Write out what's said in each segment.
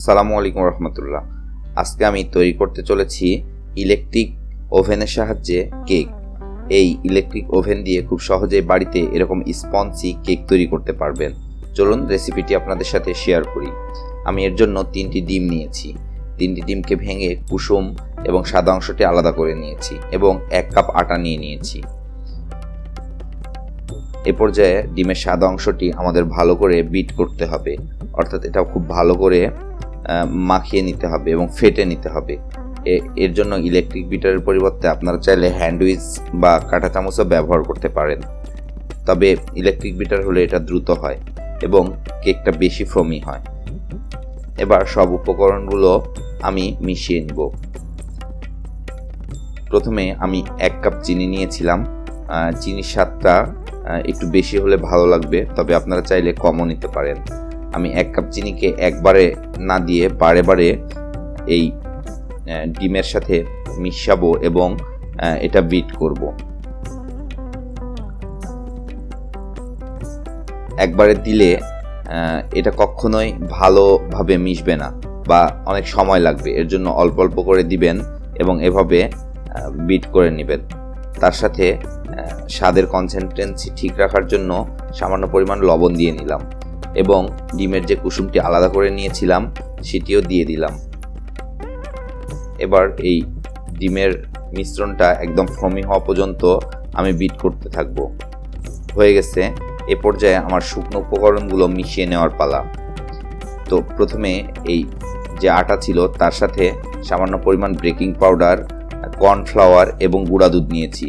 আসসালামু আলাইকুম রহমতুল্লাহ। আজকে আমি তৈরি করতে চলেছি ইলেকট্রিক ওভেনের সাহায্যে কেক। এই ইলেকট্রিক ওভেন দিয়ে খুব সহজেই বাড়িতে এরকম স্পঞ্জি কেক তৈরি করতে পারবেন। চলুন রেসিপিটি আপনাদের সাথে শেয়ার করি। আমি এর জন্য 3টি ডিম নিয়েছি। 3টি ডিমকে ভেঙে কুসুম এবং সাদা অংশটি আলাদা করে নিয়েছি এবং 1 কাপ আটা নিয়েছি। এ পর্যায়ে ডিমের সাদা অংশটি আমাদের ভালো করে বিট করতে হবে, অর্থাৎ এটা খুব ভালো করে মাখিয়ে নিতে হবে এবং ফেটে নিতে হবে। এর জন্য ইলেকট্রিক বিটারের পরিবর্তে আপনারা চাইলে হ্যান্ড উইচ বা কাঁটা চামচও ব্যবহার করতে পারেন, তবে ইলেকট্রিক বিটার হলে এটা দ্রুত হয় এবং কেকটা বেশি ফ্রমি হয়। এবার সব উপকরণগুলো আমি মিশিয়ে নিব। প্রথমে আমি 1 কাপ চিনি নিয়েছিলাম। চিনির স্বাদটা একটু বেশি হলে ভালো লাগবে, তবে আপনারা চাইলে কমও নিতে পারেন। আমি 1 কাপ চিনিকে একবারে না দিয়ে বারে বারে এই ডিমের সাথে মিশাবো এবং এটা বিট করব। একবারে দিলে এটা কখনোই ভালোভাবে মিশবে না বা অনেক সময় লাগবে। এর জন্য অল্প অল্প করে দিবেন এবং এভাবে বিট করে নেবেন। তার সাথে স্বাদের কনসিস্টেন্সি ঠিক রাখার জন্য সামান্য পরিমাণ লবণ দিয়ে নিলাম এবং ডিমের যে কুসুমটি আলাদা করে নিয়েছিলাম সেটিও দিয়ে দিলাম। এবার এই ডিমের মিশ্রণটা একদম ফ্রমি হওয়া পর্যন্ত আমি বিট করতে থাকব। হয়ে গেছে। এ পর্যায়ে আমার শুকনো উপকরণগুলো মিশিয়ে নেওয়ার পালা। তো প্রথমে এই যে আটা ছিল তার সাথে সামান্য পরিমাণ বেকিং পাউডার, কর্নফ্লাওয়ার এবং গুঁড়া দুধ নিয়েছি।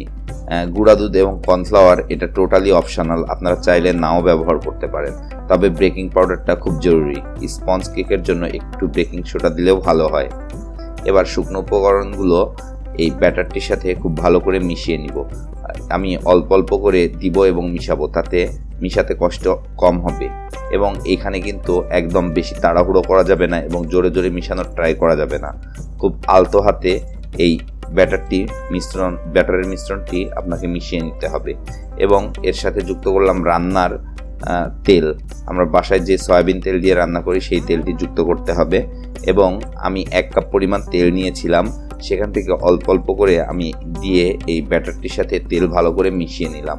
গুঁড়া দুধ এবং কর্নফ্লাওয়ার এটা টোটালি অপশনাল, আপনারা চাইলে নাও ব্যবহার করতে পারেন, তবে বেকিং পাউডারটা খুব জরুরি। স্পঞ্জ কেকের জন্য একটু বেকিং সোডা দিলেও ভালো হয়। এবার শুকনো উপকরণগুলো এই ব্যাটারটির সাথে খুব ভালো করে মিশিয়ে নিব। আমি অল্প অল্প করে দিব এবং মিশাবো, তাতে মিশাতে কষ্ট কম হবে। এবং এখানে কিন্তু একদম বেশি তাড়াহুড়ো করা যাবে না এবং জোরে জোরে মিশানোর ট্রাই করা যাবে না। খুব আলতো হাতে এই ব্যাটারের মিশ্রণটি আপনাকে মিশিয়ে নিতে হবে। এবং এর সাথে যুক্ত করলাম রান্নার তেল। আমরা বাসায় যে সয়াবিন তেল দিয়ে রান্না করি সেই তেলটি যুক্ত করতে হবে। এবং আমি 1 কাপ পরিমাণ তেল নিয়েছিলাম, সেখান থেকে অল্প অল্প করে আমি দিয়ে এই ব্যাটারটির সাথে তেল ভালো করে মিশিয়ে নিলাম।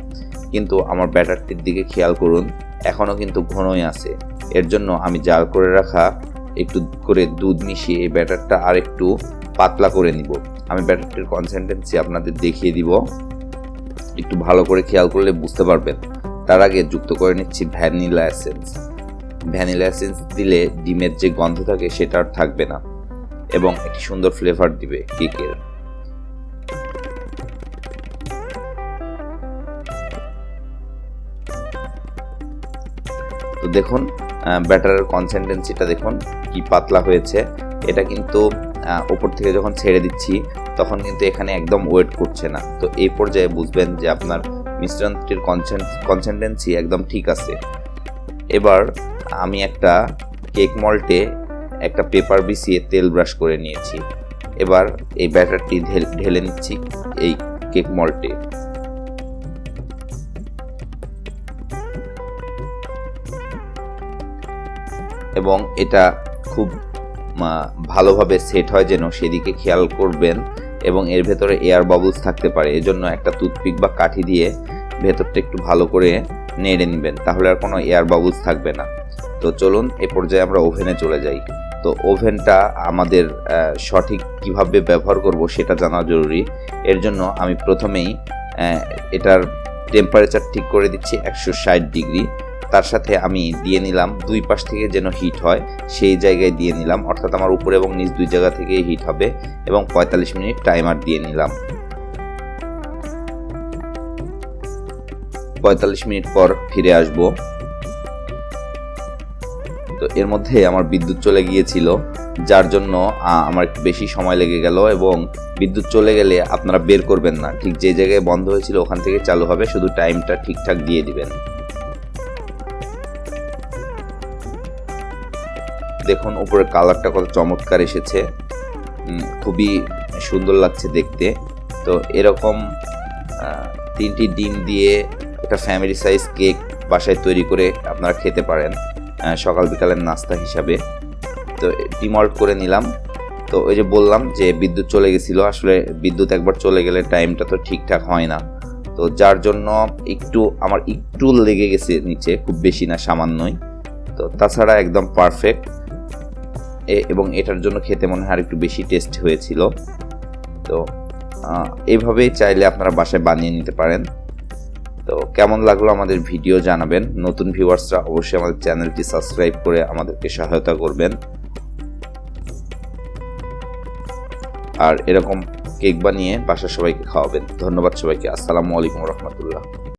কিন্তু আমার ব্যাটারটির দিকে খেয়াল করুন, এখনও কিন্তু ঘনই আছে। এর জন্য আমি জাল করে রাখা একটু করে দুধ মিশিয়ে এই ব্যাটারটা আর একটু পাতলা করে নিব। আমি ব্যাটারটির কনসিস্টেন্সি আপনাদের দেখিয়ে দিব, একটু ভালো করে খেয়াল করলে বুঝতে পারবেন। তার আগে যুক্ত করে নিচ্ছি ভ্যানিলা এসেন্স। ভ্যানিলা এসেন্স দিলে ডিমের যে গন্ধ থাকে সেটা আর থাকবে না এবং একটি সুন্দর ফ্লেভার দিবে কেকের। তো দেখুন ব্যাটারের কনসিস্টেন্সিটা দেখুন কি পাতলা হয়েছে। এটা কিন্তু উপর থেকে যখন ছেড়ে দিচ্ছি তখন কিন্তু এখানে একদম ওয়েট করছে না। তো এই পর্যায়ে বুঝবেন যে আপনার মিশ্রণটির কনসিস্টেন্সি একদম ঠিক আছে। এবার আমি একটা কেক মল্টে একটা পেপার বিছিয়ে তেল ব্রাশ করে নিয়েছি। এবার এই ব্যাটারটি ঢেলে নিচ্ছি এই কেক মল্টে। এবং এটা খুব ভালোভাবে সেট হয় যেন সেদিকে খেয়াল করবেন। এবং এর ভেতরে এয়ার বাবলস থাকতে পারে, এজন্য একটা টুথপিক বা কাঠি দিয়ে ভেতরটা একটু ভালো করে নেড়ে নেবেন, তাহলে আর কোনো এয়ার বাবলস থাকবে না। তো চলুন এ পর্যায়ে আমরা ওভেনে চলে যাই। তো ওভেনটা আমাদের সঠিক কিভাবে ব্যবহার করব সেটা জানা জরুরি। এর জন্য আমি প্রথমেই এটার টেম্পারেচার ঠিক করে দিচ্ছি 160 ডিগ্রি। তার সাথে আমি দিয়ে নিলাম 2 পাশ থেকে যেন হিট হয় সেই জায়গায় দিয়ে নিলাম, অর্থাৎ আমার উপরে এবং নিচ 2 জায়গা থেকে হিট হবে। এবং 45 মিনিট টাইমার দিয়ে নিলাম। 45 মিনিট পর ফিরে আসব। তো এর মধ্যে আমার বিদ্যুৎ চলে গিয়েছিল, যার জন্য আমার একটু বেশি সময় লেগে গেল। এবং বিদ্যুৎ চলে গেলে আপনারা বের করবেন না, ঠিক যে জায়গায় বন্ধ হয়েছিল ওখান থেকে চালু হবে, শুধু টাইমটা ঠিকঠাক দিয়ে দিবেন। দেখুন উপরের কালারটা কত চমৎকার এসেছে, খুবই সুন্দর লাগছে দেখতে। তো এরকম 3টি ডিম দিয়ে একটা ফ্যামিলি সাইজ কেক বাসায় তৈরি করে আপনারা খেতে পারেন সকাল বিকালের নাস্তা হিসাবে। তো তো ডিমল্ট করে নিলাম। তো ওই যে বললাম যে বিদ্যুৎ চলে গেছিলো, আসলে বিদ্যুৎ একবার চলে গেলে টাইমটা তো ঠিকঠাক হয় না, তো যার জন্য আমার একটু লেগে গেছে নিচে, খুব বেশি না, সামান্যই। তো তাছাড়া একদম পারফেক্ট, এবং এটার জন্য খেতে মনে হয় আর একটু বেশি টেস্ট হয়েছিল। তো এইভাবেই চাইলে আপনারা বাসায় বানিয়ে নিতে পারেন। তো কেমন লাগলো আমাদের ভিডিও জানাবেন। নতুন ভিউয়ার্সরা অবশ্যই আমাদের চ্যানেলটি সাবস্ক্রাইব করে আমাদেরকে সহায়তা করবেন, আর এরকম কেক বানিয়ে বাসার সবাইকে খাওয়াবেন। ধন্যবাদ সবাইকে। আসসালামু আলাইকুম রহমতুল্লাহ।